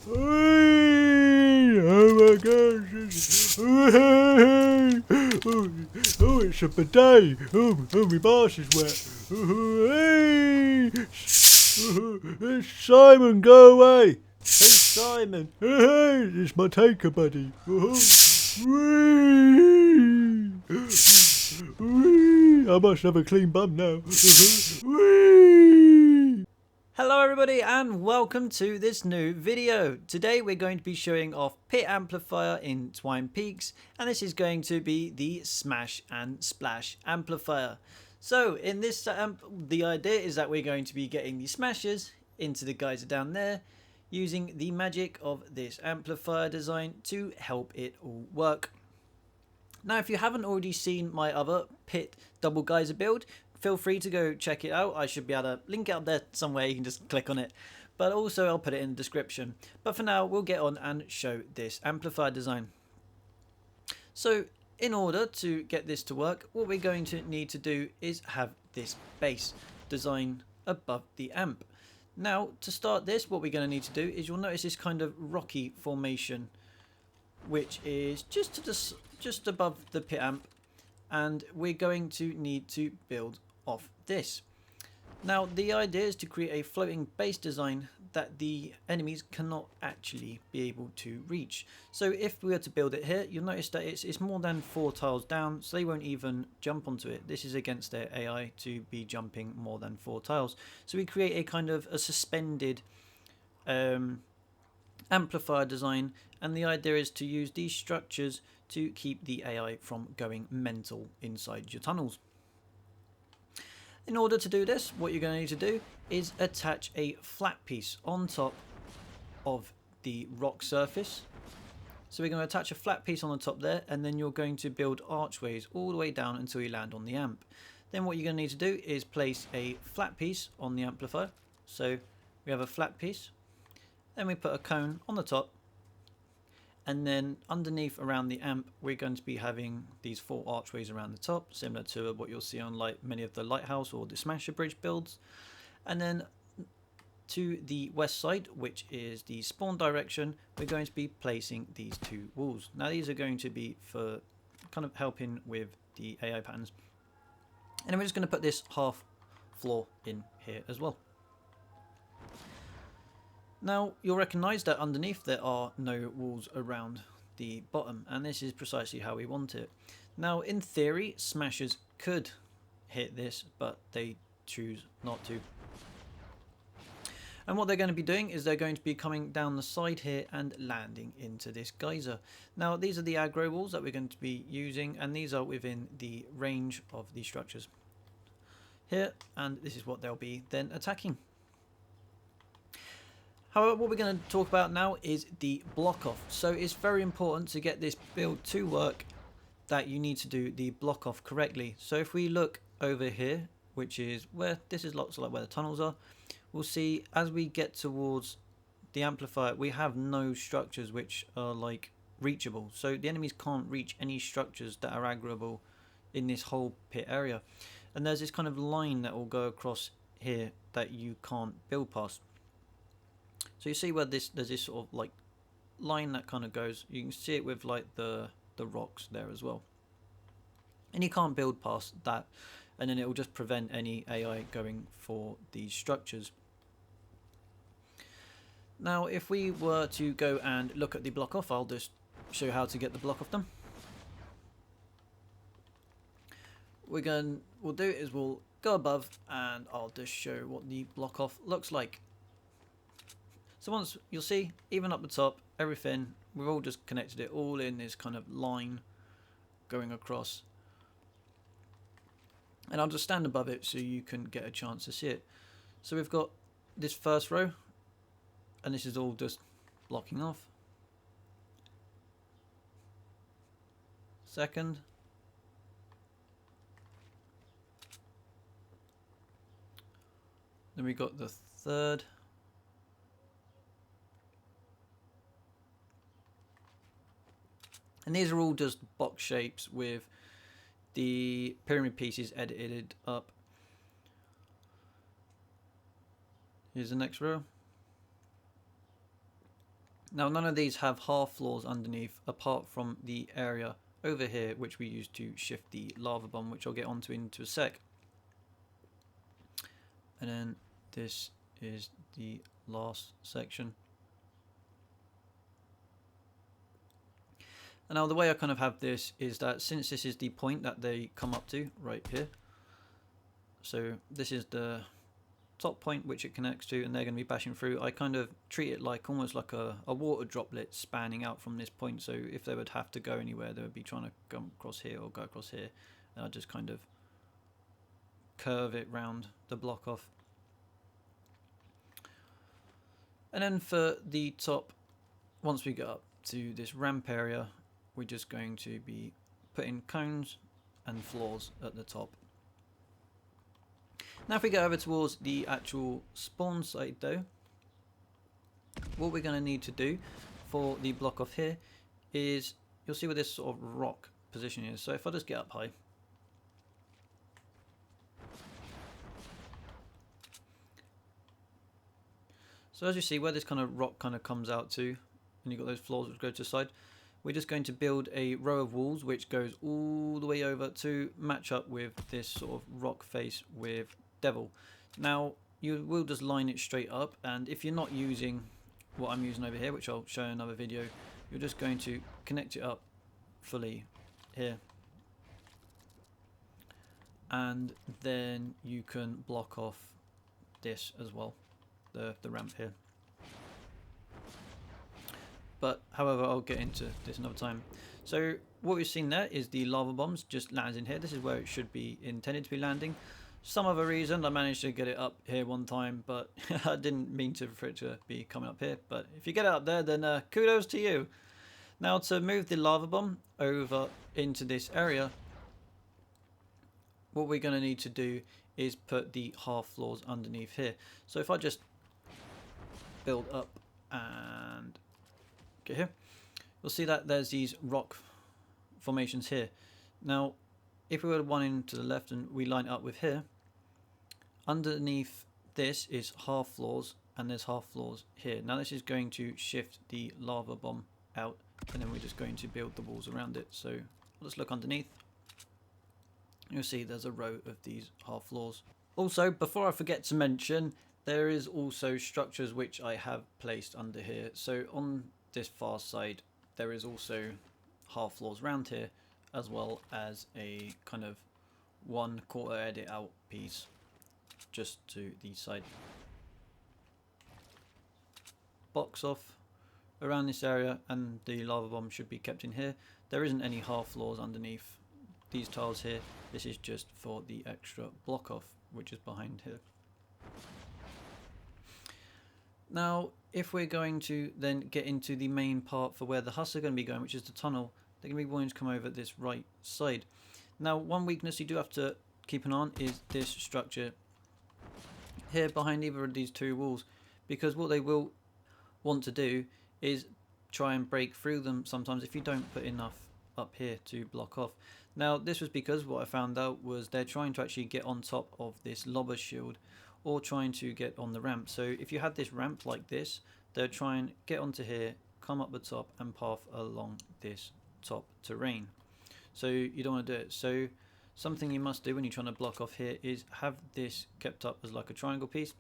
Oh my gosh. Oh, it's a bidet. Oh, my arse is wet. Hey, Simon, go away. Hey, Simon. Hey, it's my taker buddy. I must have a clean bum now. Hello everybody and welcome to this new video. Today we're going to be showing off Pit Amplifier in Twine Peaks, and this is going to be the Smash and Splash Amplifier. So in this the idea is that we're going to be getting the Smashers into the geyser down there, using the magic of this amplifier design to help it all work. Now if you haven't already seen my other Pit double geyser build, feel free to go check it out. I should be able to link it up there somewhere, you can just click on it. But also I'll put it in the description. But for now we'll get on and show this amplifier design. So in order to get this to work, what we're going to need to do is have this base design above the amp. Now to start this, what we're going to need to do is you'll notice this kind of rocky formation, which is just above the pit amp, and we're going to need to build off this. Now the idea is to create a floating base design that the enemies cannot actually be able to reach. So if we were to build it here, you'll notice that it's more than 4 tiles down, so they won't even jump onto it. This is against their AI to be jumping more than 4 tiles. So we create a kind of a suspended amplifier design, and the idea is to use these structures to keep the AI from going mental inside your tunnels. In order to do this, what you're going to need to do is attach a flat piece on top of the rock surface. So we're going to attach a flat piece on the top there, and then you're going to build archways all the way down until you land on the amp. Then what you're going to need to do is place a flat piece on the amplifier. So we have a flat piece, then we put a cone on the top, and then underneath around the amp we're going to be having these 4 archways around the top, similar to what you'll see on like many of the lighthouse or the Smasher bridge builds. And then to the west side, which is the spawn direction, we're going to be placing these 2 walls. Now these are going to be for kind of helping with the AI patterns, and then we're just going to put this half floor in here as well. Now you'll recognise that underneath there are no walls around the bottom, and this is precisely how we want it. Now in theory Smashers could hit this, but they choose not to. And what they're going to be doing is they're going to be coming down the side here and landing into this geyser. Now these are the aggro walls that we're going to be using, and these are within the range of these structures here, and this is what they'll be then attacking. However, what we're going to talk about now is the block off. So it's very important to get this build to work that you need to do the block off correctly. So if we look over here, which is where this is lots of like where the tunnels are, we'll see as we get towards the amplifier we have no structures which are like reachable. So the enemies can't reach any structures that are aggroable in this whole pit area. And there's this kind of line that will go across here that you can't build past. So you see where there's this sort of like line that kind of goes. You can see it with like the rocks there as well. And you can't build past that, and then it will just prevent any AI going for these structures. Now if we were to go and look at the block off, I'll just show you how to get the block off them. We'll do is we'll go above, and I'll just show what the block off looks like. So once you'll see, even up the top, everything, we've all just connected it all in this kind of line going across. And I'll just stand above it so you can get a chance to see it. So we've got this first row, and this is all just blocking off. Second. Then we got the third. And these are all just box shapes with the pyramid pieces edited up. Here's the next row. Now none of these have half floors underneath apart from the area over here which we use to shift the lava bomb, which I'll get onto into a sec. And then this is the last section. And now the way I kind of have this is that since this is the point that they come up to right here, so this is the top point which it connects to and they're going to be bashing through, I kind of treat it like almost like a water droplet spanning out from this point. So if they would have to go anywhere, they would be trying to go across here or go across here, and I just kind of curve it round the block off. And then for the top, once we get up to this ramp area, we're just going to be putting cones and floors at the top. Now if we go over towards the actual spawn site though, what we're going to need to do for the block off here is, you'll see where this sort of rock position is. So if I just get up high, so as you see where this kind of rock kind of comes out to, and you've got those floors which go to the side, we're just going to build a row of walls which goes all the way over to match up with this sort of rock face with Devil. Now you will just line it straight up, and if you're not using what I'm using over here, which I'll show in another video, you're just going to connect it up fully here, and then you can block off this as well, the ramp here. But however, I'll get into this another time. So what we've seen there is the lava bombs just lands in here. This is where it should be intended to be landing. Some other reason I managed to get it up here one time, but I didn't mean for it to be coming up here. But if you get it up there, then kudos to you. Now to move the lava bomb over into this area, what we're going to need to do is put the half floors underneath here. So if I just build up and get here, you'll see that there's these rock formations here. Now if we were one in to the left and we line up with here, underneath this is half floors and there's half floors here. Now this is going to shift the lava bomb out, and then we're just going to build the walls around it. So let's look underneath. You'll see there's a row of these half floors. Also, before I forget to mention, there is also structures which I have placed under here. So on this far side there is also half floors around here, as well as a kind of 1/4 edit out piece just to the side. Box off around this area, and the lava bomb should be kept in here. There isn't any half floors underneath these tiles here. This is just for the extra block off which is behind here. Now if we're going to then get into the main part for where the husks are going to be going, which is the tunnel, they're going to be wanting to come over this right side. Now one weakness you do have to keep an eye on is this structure here behind either of these two walls, because what they will want to do is try and break through them sometimes if you don't put enough up here to block off. Now this was because what I found out was they're trying to actually get on top of this lobber shield, or trying to get on the ramp. So if you had this ramp like this, they'll try and get onto here, come up the top and path along this top terrain. So you don't want to do it. So something you must do when you're trying to block off here is have this kept up as like a triangle piece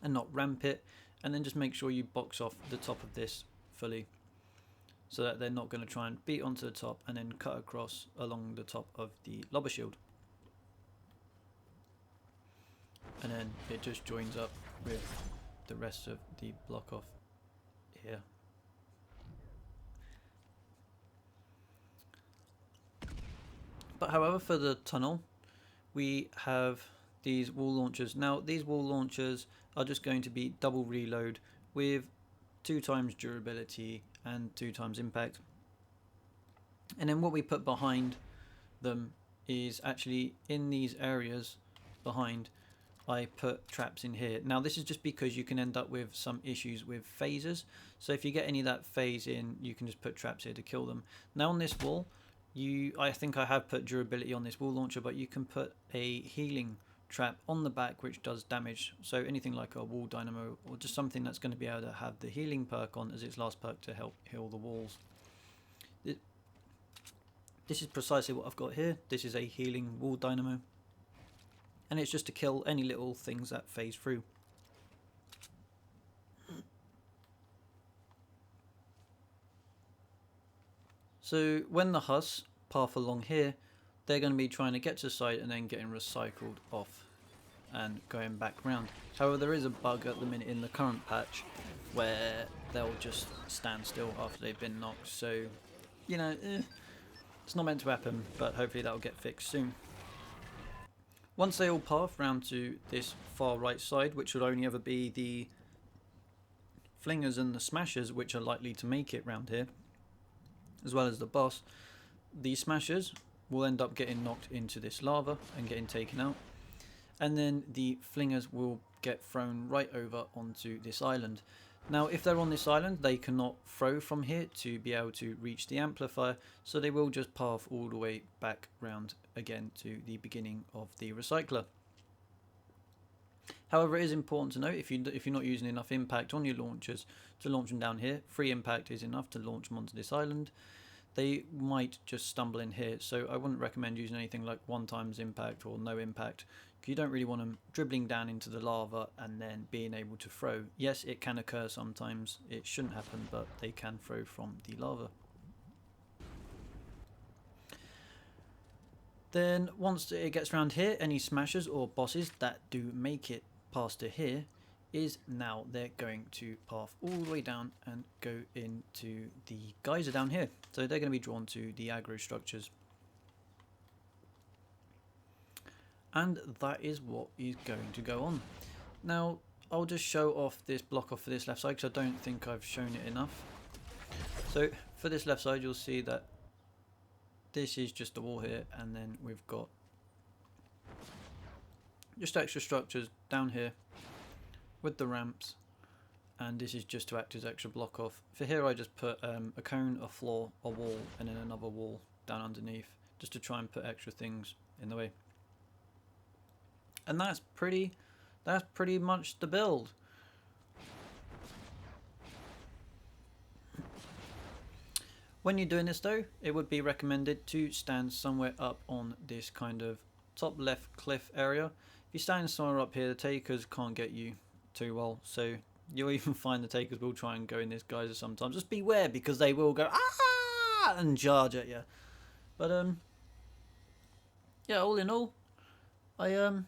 and not ramp it, and then just make sure you box off the top of this fully, so that they're not going to try and beat onto the top and then cut across along the top of the lobber shield. And then it just joins up with the rest of the block off here. But however, for the tunnel we have these wall launchers. Now these wall launchers are just going to be double reload with 2 times durability and 2 times impact. And then what we put behind them is actually in these areas behind, I put traps in here. Now this is just because you can end up with some issues with phasers. So if you get any of that phase in, you can just put traps here to kill them. Now on this wall, I think I have put durability on this wall launcher, but you can put a healing trap on the back which does damage. So anything like a wall dynamo or just something that's going to be able to have the healing perk on as its last perk to help heal the walls. This is precisely what I've got here. This is a healing wall dynamo, and it's just to kill any little things that phase through. So when the husks path along here, they're going to be trying to get to the side and then getting recycled off and going back round. However, there is a bug at the minute in the current patch where they'll just stand still after they've been knocked. So, you know, it's not meant to happen, but hopefully that'll get fixed soon. Once they all path round to this far right side, which would only ever be the flingers and the smashers which are likely to make it round here, as well as the boss, the smashers will end up getting knocked into this lava and getting taken out, and then the flingers will get thrown right over onto this island. Now if they're on this island, they cannot throw from here to be able to reach the amplifier, so they will just path all the way back round again to the beginning of the recycler. However, it is important to note, if you're not using enough impact on your launchers to launch them down here, 3 impact is enough to launch them onto this island. They might just stumble in here, so I wouldn't recommend using anything like 1 times impact or no impact. You don't really want them dribbling down into the lava and then being able to throw. Yes, it can occur sometimes. It shouldn't happen, but they can throw from the lava. Then once it gets around here, any smashers or bosses that do make it past to here is now they're going to path all the way down and go into the geyser down here. So they're going to be drawn to the aggro structures. And that is what is going to go on. Now I'll just show off this block off for this left side because I don't think I've shown it enough. So for this left side, you'll see that this is just a wall here, and then we've got just extra structures down here with the ramps, and this is just to act as extra block off. For here I just put a cone, a floor, a wall, and then another wall down underneath, just to try and put extra things in the way. And that's pretty much the build. When you're doing this though, it would be recommended to stand somewhere up on this kind of top left cliff area. If you stand somewhere up here, the takers can't get you too well, so you'll even find the takers will try and go in this geyser sometimes. Just beware, because they will go ah and charge at you. But yeah, all in all, yeah,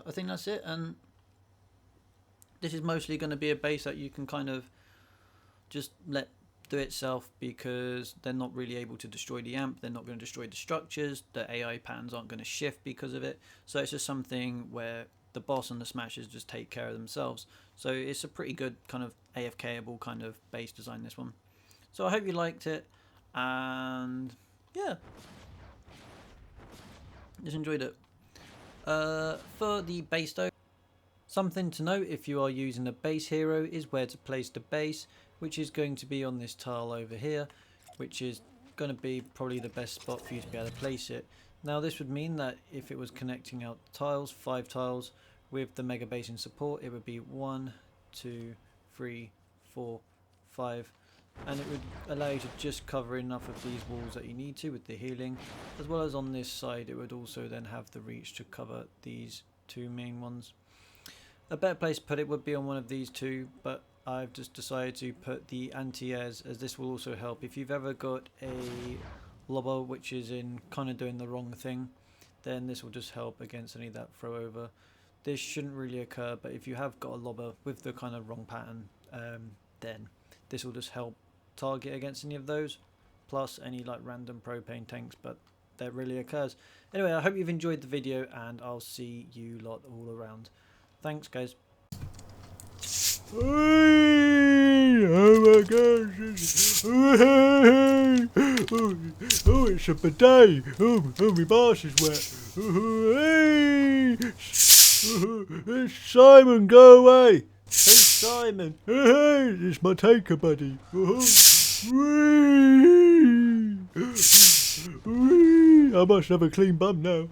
I think that's it. And this is mostly going to be a base that you can kind of just let do itself, because they're not really able to destroy the amp, they're not going to destroy the structures, the AI patterns aren't going to shift because of it. So it's just something where the boss and the smashers just take care of themselves. So it's a pretty good kind of AFK-able kind of base design, this one. So I hope you liked it, and yeah, just enjoyed it. For the base though, something to note if you are using a base hero is where to place the base, which is going to be on this tile over here, which is going to be probably the best spot for you to be able to place it. Now this would mean that if it was connecting out tiles, 5 tiles with the mega base in support, it would be 1, 2, 3, 4, 5, and it would allow you to just cover enough of these walls that you need to with the healing, as well as on this side it would also then have the reach to cover these 2 main ones. A better place to put it would be on one of these 2, but I've just decided to put the anti-airs, as this will also help if you've ever got a lobber which is in kind of doing the wrong thing, then this will just help against any of that throw over. This shouldn't really occur, but if you have got a lobber with the kind of wrong pattern, then this will just help target against any of those, plus any like random propane tanks, but that really occurs. Anyway, I hope you've enjoyed the video, and I'll see you lot all around. Thanks guys. Oh my gosh! Oh, it's a bidet! Oh, my arse is wet! Hey, Simon, go away! Hey, Simon! Hey, it's my taker buddy! I must have a clean bum now.